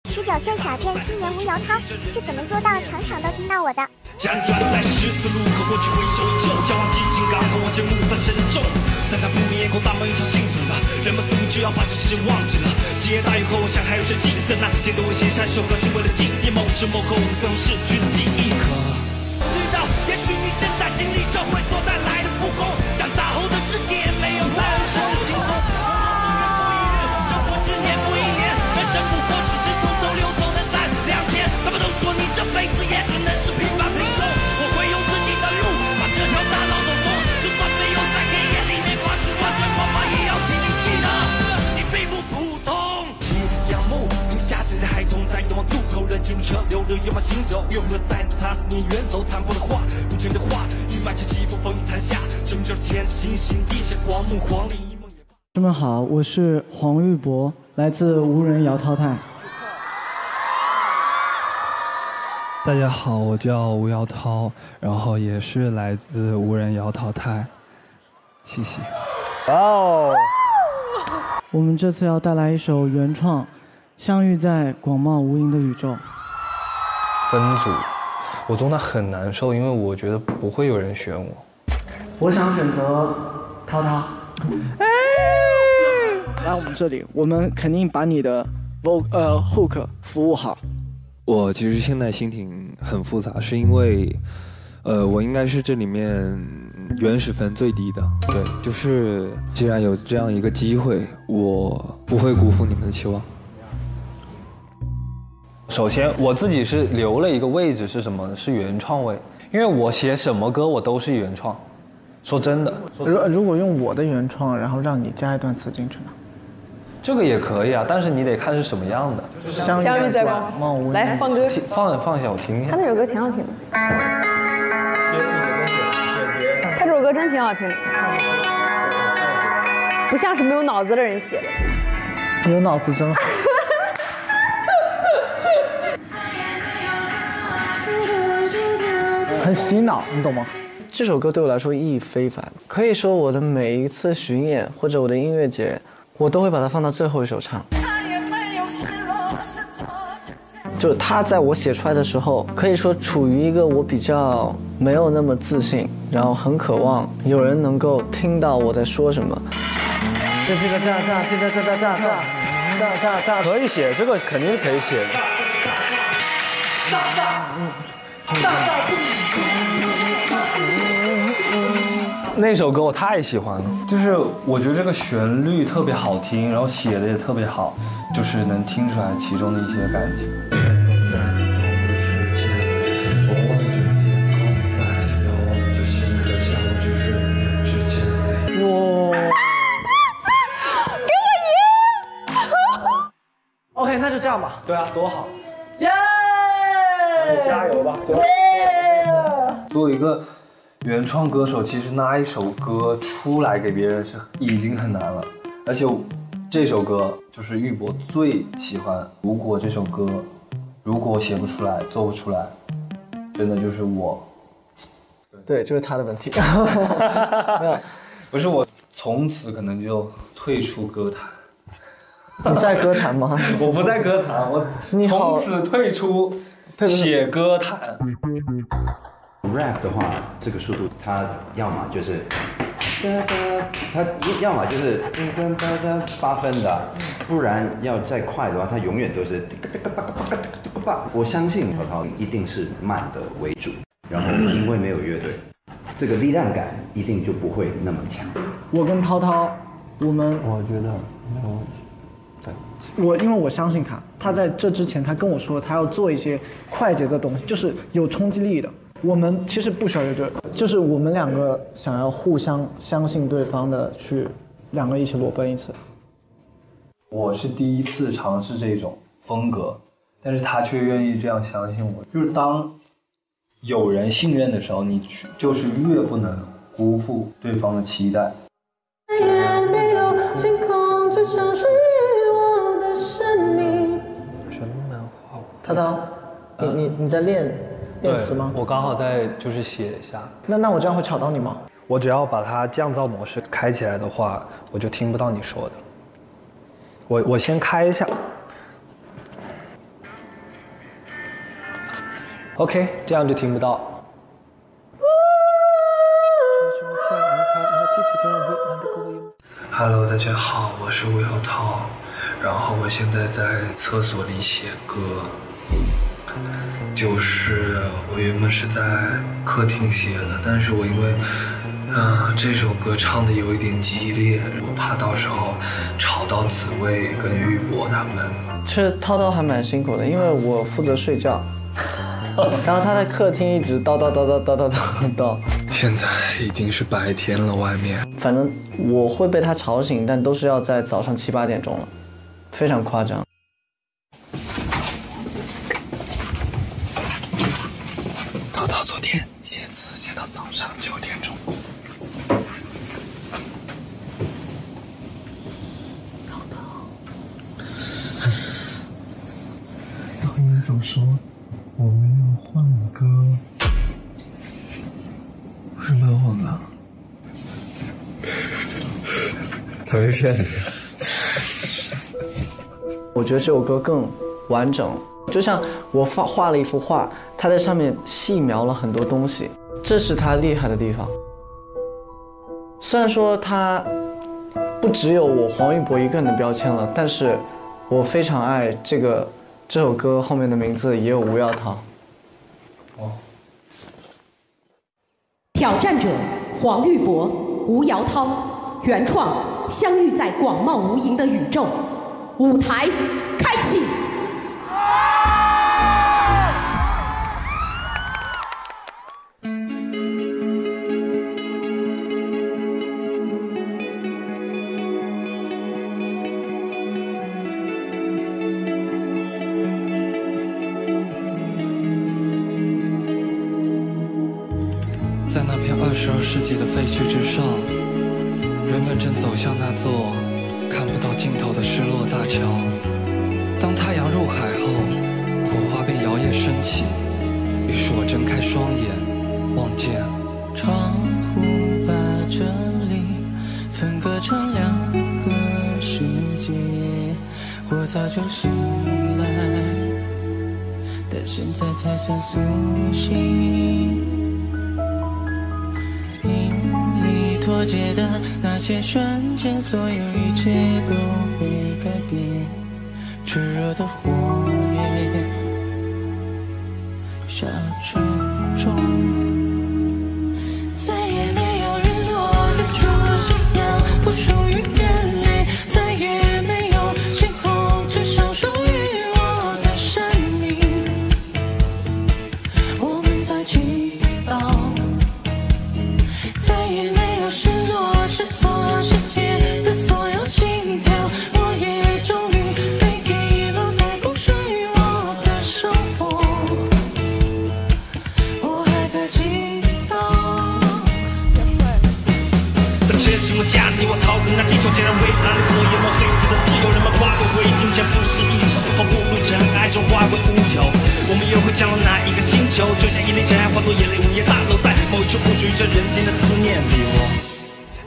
19岁小镇青年吴瑶涛是怎么做到场场都惊到我的？辗转在十字路口，过去回首依旧，交往几经港口，望见暮色深重。在那不眠夜空，大梦一场幸存吧，人们似乎就要把这世界忘记了。接大雨后，我想还有谁记得那天对我写下一首歌，只为了纪念某时某刻我们最后逝去的记忆。可知道，也许你正在经历社会所带来的不公，长大后的世界没有难受轻松。生活是年复一年，人生不过只是匆匆流走的3、2天。他们都说你这辈子也只能是平凡平庸，我会用自己的路把这条大道走通，就算没有在黑夜里面挂起完全光芒，也要请你记得你并不普通。夕阳幕，留下谁的孩童在通往渡口，人进入车流的野马行走，又何在他思念远走，残破的话，不真的话，雨满起疾风，风雨残下，生命这前行行地是光幕黄历。同学们好，我是黄玉博，来自无人摇涛泰。大家好，我叫吴瑶涛，然后也是来自无人摇涛泰，谢谢。哇哦！我们这次要带来一首原创，《相遇在广袤无垠的宇宙》。分组，我真的很难受，因为我觉得不会有人选我。我想选择涛涛。来我们这里，我们肯定把你的hook 服务好。我其实现在心情很复杂，是因为，我应该是这里面原始分最低的。对，就是既然有这样一个机会，我不会辜负你们的期望。首先，我自己是留了一个位置是什么？是原创位，因为我写什么歌我都是原创。说真的，如果用我的原创，然后让你加一段词进去呢？这个也可以啊，但是你得看是什么样的。相遇在广袤无垠。来放歌，放一下我听听。他那首歌挺好听的。他这首歌真挺好听的，不像是没有脑子的人写的。有脑子真好。很洗脑，你懂吗？这首歌对我来说意义非凡，可以说我的每一次巡演或者我的音乐节，我都会把它放到最后一首唱。就它在我写出来的时候，可以说处于一个我比较没有那么自信，然后很渴望有人能够听到我在说什么。可以写，这个肯定是可以写的。那首歌我太喜欢了，就是我觉得这个旋律特别好听，然后写的也特别好，就是能听出来其中的一些感情。哇！给我赢 ！OK， 那就这样吧。对啊，多好！耶！加油吧！作为一个原创歌手，其实拿一首歌出来给别人是已经很难了，而且这首歌就是玉博最喜欢。如果这首歌，如果我写不出来，做不出来，真的就是我。对，就是他的问题。没有，不是我，从此可能就退出歌坛。你在歌坛吗？我不在歌坛，我从此退出写歌坛。rap 的话，这个速度它要么就是，它要么就是8分的，不然要再快的话，它永远都是。我相信涛涛一定是慢的为主，然后因为没有乐队，这个力量感一定就不会那么强。我跟涛涛，我觉得没有问题。对，因为我相信他在这之前他跟我说他要做一些快节奏的东西，就是有冲击力的。我们其实不需要乐队，就是我们两个想要互相相信对方的去两个一起裸奔一次。我是第一次尝试这种风格，但是他却愿意这样相信我。就是当有人信任的时候，你就是越不能辜负对方的期待。星空只想属于我的生命。涛涛，你在练词吗？我刚好在就是写一下。那我这样会吵到你吗？我只要把它降噪模式开起来的话，我就听不到你说的。我先开一下。OK， 这样就听不到。Hello， 大家好，我是吴瑶涛，然后我现在在厕所里写歌，就是我原本是在客厅写的，但是我因为这首歌唱的有一点激烈，我怕到时候吵到紫薇跟玉博他们。其实涛涛还蛮辛苦的，因为我负责睡觉，然后他在客厅一直叨。现在已经是白天了，外面。反正我会被他吵醒，但都是要在早上7、8点钟了，非常夸张。涛涛昨天写词写到早上9点钟。然后你总说我们要换歌，为什么要换歌？他没骗你。我觉得这首歌更完整，就像我画了一幅画，他在上面细描了很多东西，这是他厉害的地方。虽然说他不只有我黄玉博一个人的标签了，但是我非常爱这首歌后面的名字也有吴耀涛。挑战者黄玉博、吴瑶涛，原创相遇在广袤无垠的宇宙，舞台开启。在那片22世纪的废墟之上，人们正走向那座看不到尽头的失落大桥。当太阳入海后，火花便摇曳升起。于是我睁开双眼，望见窗户把这里分割成2个世界。我早就醒来，但现在才算苏醒。脱节的那些瞬间，所有一切都被改变。炽热的火焰，小村中，再也没有日落日出夕阳不属于人类，再也没有星空只剩属于我的生命。我们在祈祷，再也没有失落是错世界的所有心跳，我也终于被遗落在不属于我的生活。我还在祈祷，在这星落下，你我草根，那地球竟然蔚蓝的火焰，莫非此的自由，人们化为灰烬，前赴是一手，后不入尘埃中化为乌有。我们又会降落哪一个星球？就像一粒尘埃化作眼泪，午夜大楼在某一处不属于这人间的思念里，我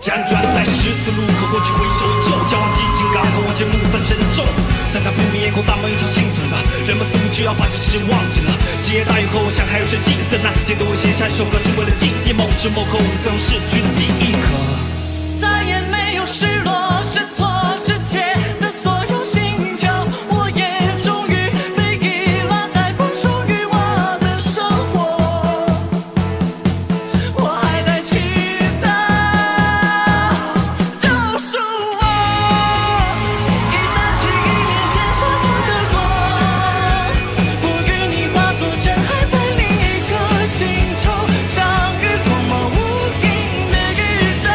辗转在十字路口，过去回首依旧，交往激情港口，望见暮色深重。在那不眠夜空，大梦一场幸存吧，人们似乎就要把这世界忘记了。劫大雨后，我想还有谁记得那天的我写下一首歌，只为了纪念某时某刻我们最后逝去的记忆。可再也没有失落是错世界的所有心跳，我也终于被遗落在不属于我的生活。我还在期待救赎我，已散去1年前所想的光，不与你化作尘埃在另一个星球，相遇光芒无垠的宇宙。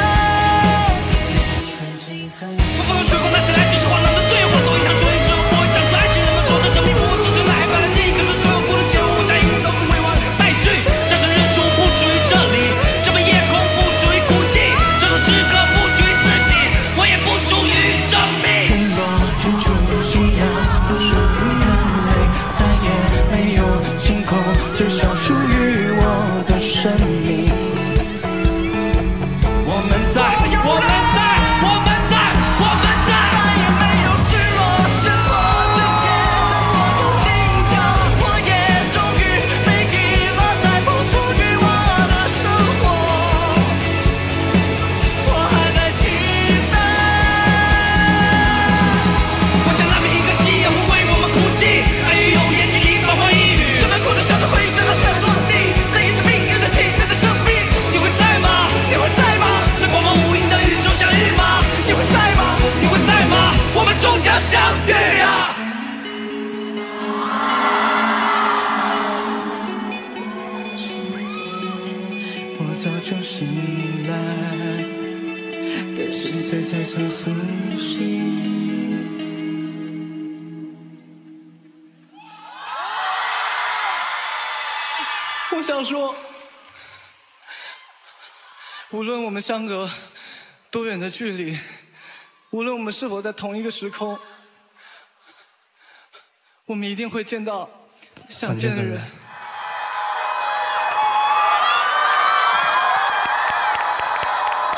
就醒来，但现在才想苏醒。我想说，无论我们相隔多远的距离，无论我们是否在同一个时空，我们一定会见到想见的人。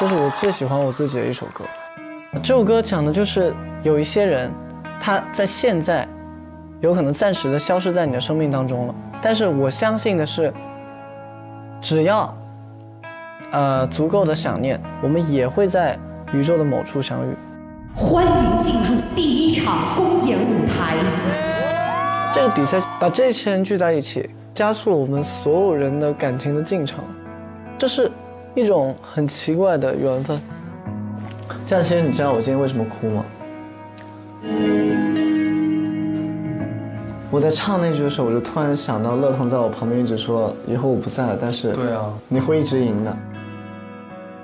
这是我最喜欢我自己的一首歌。这首歌讲的就是有一些人，他在现在有可能暂时的消失在你的生命当中了，但是我相信的是，只要足够的想念，我们也会在宇宙的某处相遇。欢迎进入第一场公演舞台。这个比赛把这些人聚在一起，加速了我们所有人的感情的进程，这是一种很奇怪的缘分。佳琪，你知道我今天为什么哭吗？我在唱那句的时候，我就突然想到乐彤在我旁边一直说以后我不在了，但是对啊，你会一直赢的。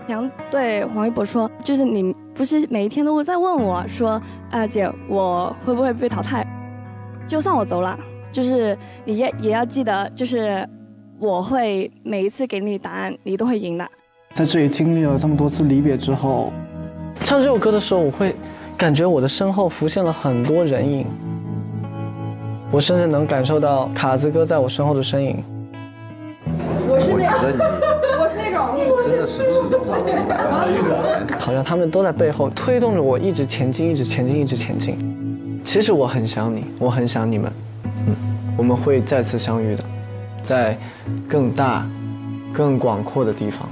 想对黄一博说，就是你不是每一天都会在问我说，姐，我会不会被淘汰？就算我走了，就是你也要记得，就是我会每一次给你答案，你都会赢的。在这里经历了这么多次离别之后，唱这首歌的时候，我会感觉我的身后浮现了很多人影，我甚至能感受到卡子哥在我身后的身影。我是那我觉得你我是那种真的是值得100%。好像他们都在背后推动着我一直前进，一直前进，一直前进。其实我很想你，我很想你们，我们会再次相遇的，在更大、更广阔的地方。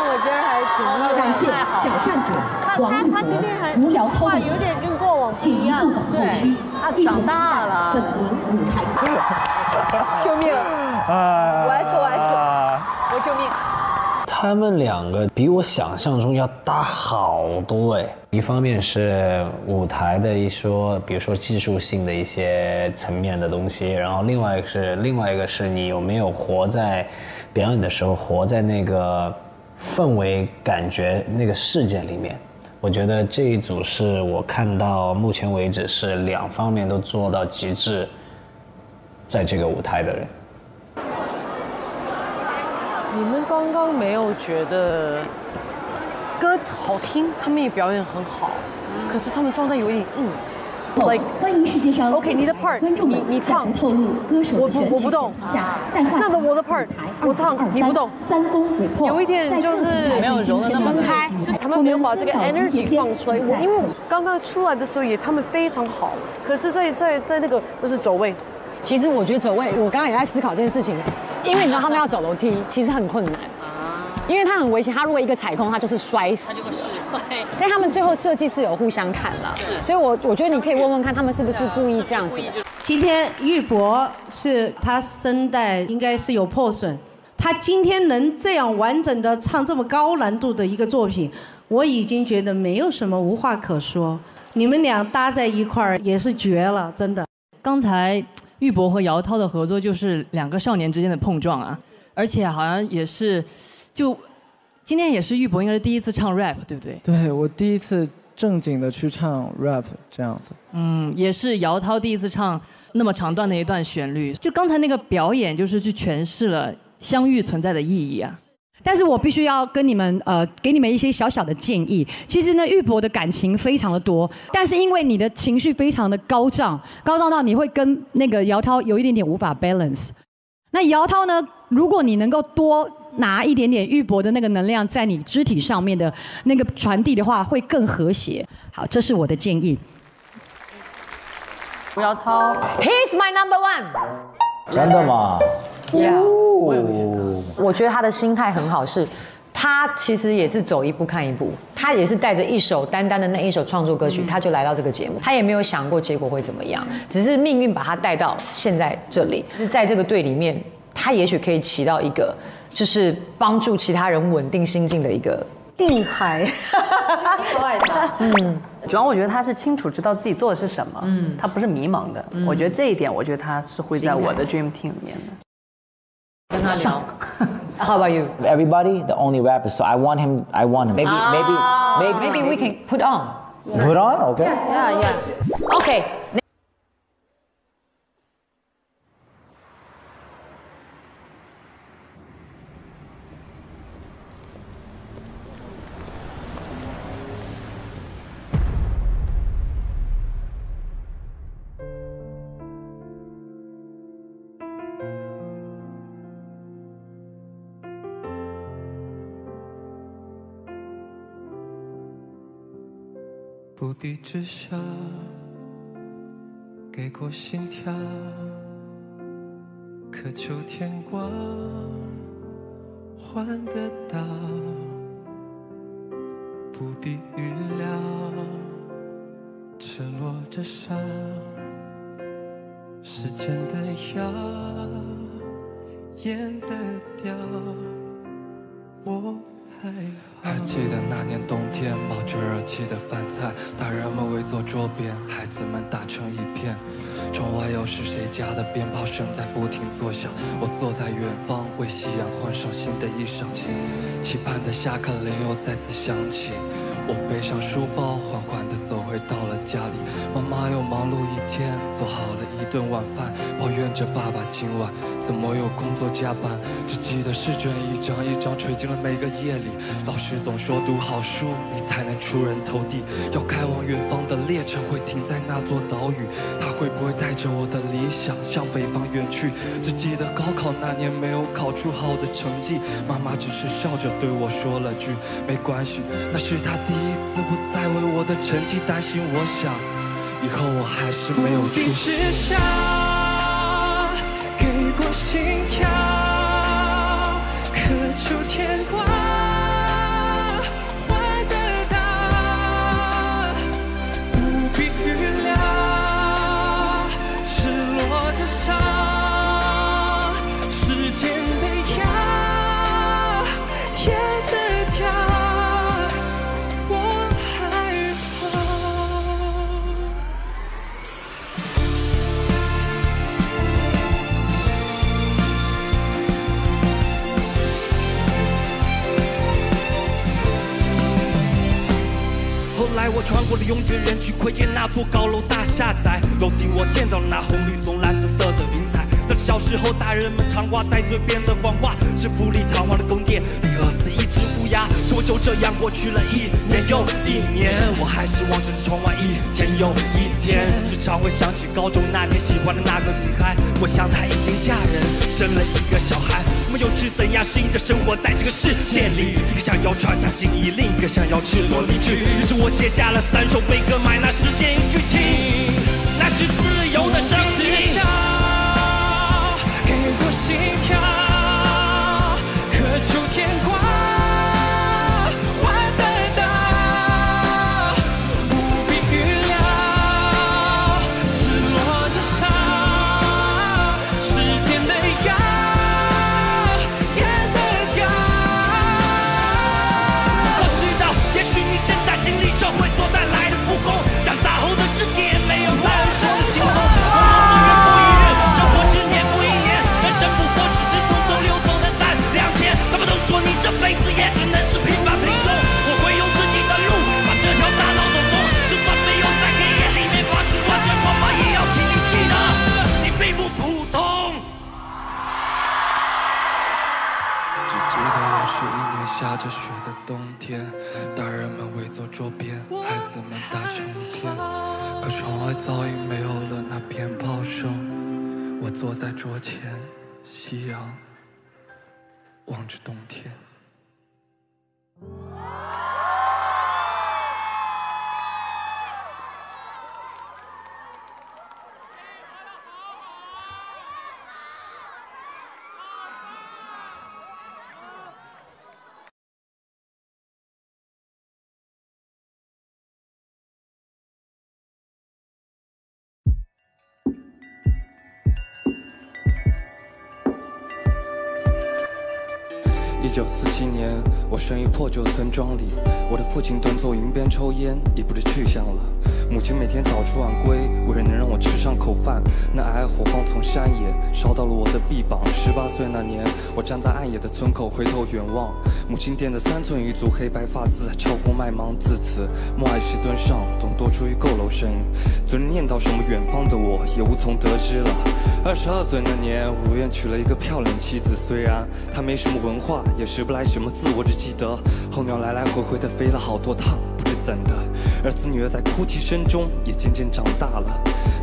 我觉得还挺感谢挑战者黄玉博、吴瑶涛的有点跟过往不一样，请移步到后区，一同期大了待本轮舞台。救命！我来死，我救命！他们两个比我想象中要大好多哎。一方面是舞台的比如说技术性的一些层面的东西，然后另外一个是你有没有活在表演的时候，活在那个氛围感觉那个事件里面。我觉得这一组是我看到目前为止是2方面都做到极致，在这个舞台的人。你们刚刚没有觉得歌好听，他们也表演很好，可是他们状态有点like 欢迎世界上 OK 你的 part 你唱透露歌手我不动那个我的 part 我唱你不动3公 report 有一点就是没有融得那么开，他们没有把这个 energy 放出来。因为刚刚出来的时候他们非常好，可是在那个就是走位。其实我觉得走位，我刚刚也在思考这件事情，因为你知道他们要走楼梯，其实很困难，因为他很危险，他如果一个踩空，他就是摔死。但他们最后设计是有互相看了，所以我觉得你可以问问看，他们是不是故意这样子的。今天玉博是他声带应该是有破损，他今天能这样完整的唱这么高难度的一个作品，我已经觉得没有什么无话可说。你们俩搭在一块儿也是绝了，真的。刚才玉博和姚涛的合作就是2个少年之间的碰撞啊，而且好像也是，今天也是玉博应该是第一次唱 rap， 对不对？对，我第一次正经的去唱 rap 这样子。也是姚涛第一次唱那么长段的一段旋律。就刚才那个表演，就是去诠释了相遇存在的意义啊。但是我必须要跟你们给你们一些小小的建议。其实呢，玉博的感情非常的多，但是因为你的情绪非常的高涨到你会跟那个姚涛有一点点无法 balance。那姚涛呢，如果你能够多拿一点点玉博的那个能量在你肢体上面的那个传递的话，会更和谐。好，这是我的建议。姚涛 ，He's my number one。真的吗？ Yeah， 我觉得他的心态很好，是他其实也是走一步看一步，他也是带着一首单单的那一首创作歌曲，他就来到这个节目，他也没有想过结果会怎么样，只是命运把他带到现在这里，是在这个队里面，他也许可以起到一个就是帮助其他人稳定心境的一个定海，超爱他。主要我觉得他是清楚知道自己做的是什么，他不是迷茫的。我觉得这一点，我觉得他是会在我的 Dream Team 里面的。跟他聊。How about you? Everybody, the only rapper. So I want him. Maybe we can put on. Put on, okay? Yeah. Okay. 不必知晓，给过心跳，渴求天光换得到，不必预料，赤裸着伤，时间的药咽得掉，我还记得那年冬天，冒着热气的饭菜，大人们围坐桌边，孩子们打成一片。窗外又是谁家的鞭炮声在不停作响，我坐在远方，为夕阳换上新的衣裳，期盼的下课铃又再次响起。我背上书包，缓缓地走回到了家里，妈妈又忙碌一天，做好了一顿晚饭，抱怨着爸爸今晚怎么又工作加班。只记得试卷一张一张垂进了每个夜里，老师总说读好书你才能出人头地，要开往远方的列车会停在那座岛屿，它会不会带着我的理想向北方远去。只记得高考那年没有考出好的成绩，妈妈只是笑着对我说了句没关系，那是她第一次不再为我的成绩担心。我想以后我还是没有出息，给过心跳，渴求天光换得到，不必预料，赤裸着伤，时间的药咽得掉，我害怕。后来我穿过了拥挤人群，窥见那座高楼大厦，在楼顶我见到了那红绿棕蓝紫色的云彩。那是小时候大人们常挂在嘴边的谎话，是富丽堂皇的宫殿里饿死一只乌鸦。说就这样过去了一年又一年，我还是望着窗外一天又一天，时常会想起高中那年喜欢的那个女孩，我想她已经嫁人，生了一个小孩。我们又是怎样适应着生活在这个世界里？一个想要穿上新衣，另一个想要赤裸离去。于是我写下了3首悲歌，埋那时间与剧情，那是自由的声音。给过心跳，渴求天光换得到，不必预料，赤裸着伤，时间的药咽得掉。我知道也许你正在经历社会所带来的不公，长大后的世界没有男生的轻松，生活是年复一年，人生不过只是匆匆流走的3、2天。他们都说你这辈子也只能是平凡平庸，我会用自己的路把这条大道走通，就算没有在黑夜里面发出完全光芒，也要请你记得你并不普通。只记得又是一年下着雪的冬天，大人们围坐桌边，孩子们打成一片，可窗外早已没有了那鞭炮声。我坐在桌前，夕阳望着冬天。1947年，我生于破旧村庄里，我的父亲蹲坐云边抽烟，已不知去向了。母亲每天早出晚归，为了能让我吃上口饭，那皑皑火光从山野烧到了我的臂膀。18岁那年，我站在暗夜的村口，回头远望，母亲垫的3寸一组黑白发丝，超过麦芒。自此，默爱石墩上总多出于佝偻声音，昨日念叨什么远方的我，也无从得知了。22岁那年，我如愿娶了一个漂亮妻子，虽然她没什么文化，也识不来什么字，我只记得候鸟来来回回的飞了好多趟，不知怎的，儿子女儿在哭泣声中也渐渐长大了。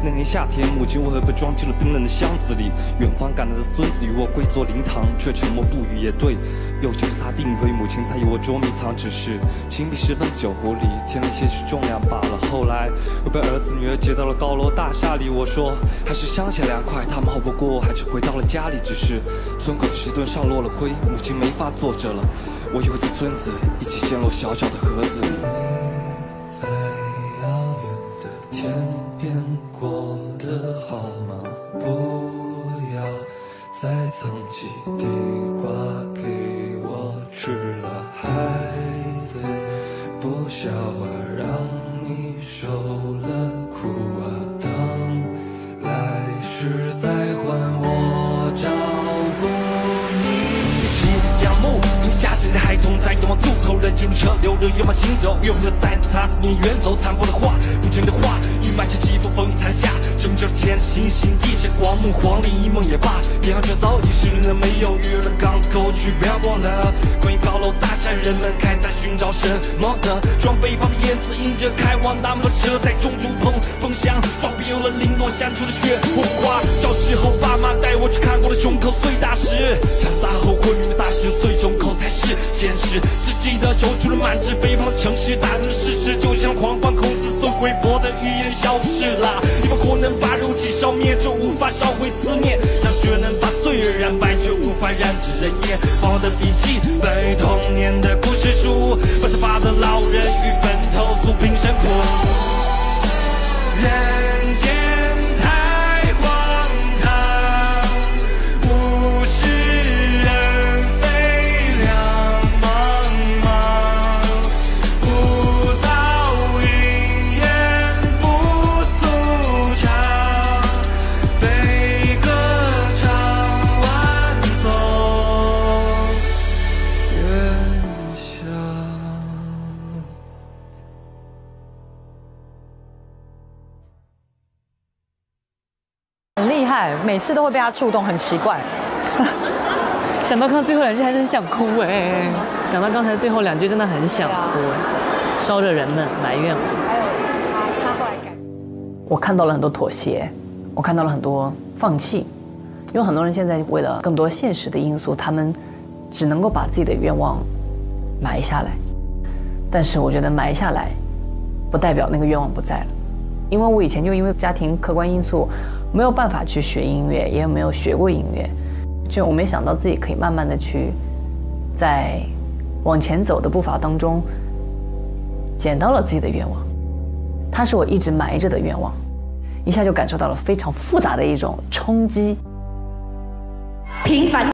那年夏天，母亲为何被装进了冰冷的箱子里？远方赶来的孙子与我跪坐灵堂，却沉默不语。也对，幼小的他定以为母亲在与我捉迷藏，只是情比10分酒壶里添了些许重量罢了。后来我被儿子女儿接到了高楼大厦里，我说还是乡下凉快，他们好不过还是回到了家里。只是村口的石墩上落了灰，母亲没法坐着了，我又和村子一起陷落小小的盒子里。你在遥远的天边过得好吗？不要再藏起地瓜给我吃了，孩子不孝啊，让你受了苦啊，等来世再还我照顾你。夕阳木吞下谁的孩童，在遥望渡口人间车流着远方行走，永恒在他思念远走，残破的话，不真的话，雨满着疾风，风里残下，正着前行星地是光幕，黄历一梦也罢，别让这早已是那没有月的港口去漂泊呢。关于高楼大厦，人们还在寻找什么呢？装北方的燕子迎着开往南方车在中途碰响，装备有了零落闪出的血火花。小时候爸妈带我去看过的胸口碎大石，长大后会明白大石碎胸口才是现实。只记得走出了满纸飞胖的城市，大人的事实就像狂放孔子所龟婆的语言消失了。一把火能把肉体烧灭，却无法烧毁思念；像雪能把岁月染白，却无法染指人烟。放的笔记，背童年的故事书，把头发的老人与坟头诉平生苦。人间太荒唐，物是人非两茫茫，不到云烟不诉唱，悲歌唱晚送月下。很厉害，每次都会被他触动，很奇怪。想到看最后2句还是很想哭哎，想到刚才最后2句真的很想哭，烧着人们埋怨我。还有他后来改。我看到了很多妥协，我看到了很多放弃，因为很多人现在为了更多现实的因素，他们只能够把自己的愿望埋下来。但是我觉得埋下来，不代表那个愿望不在了，因为我以前就因为家庭客观因素，没有办法去学音乐，也没有学过音乐，就我没想到自己可以慢慢的去，在往前走的步伐当中，捡到了自己的愿望，它是我一直埋着的愿望，一下就感受到了非常复杂的一种冲击。平凡。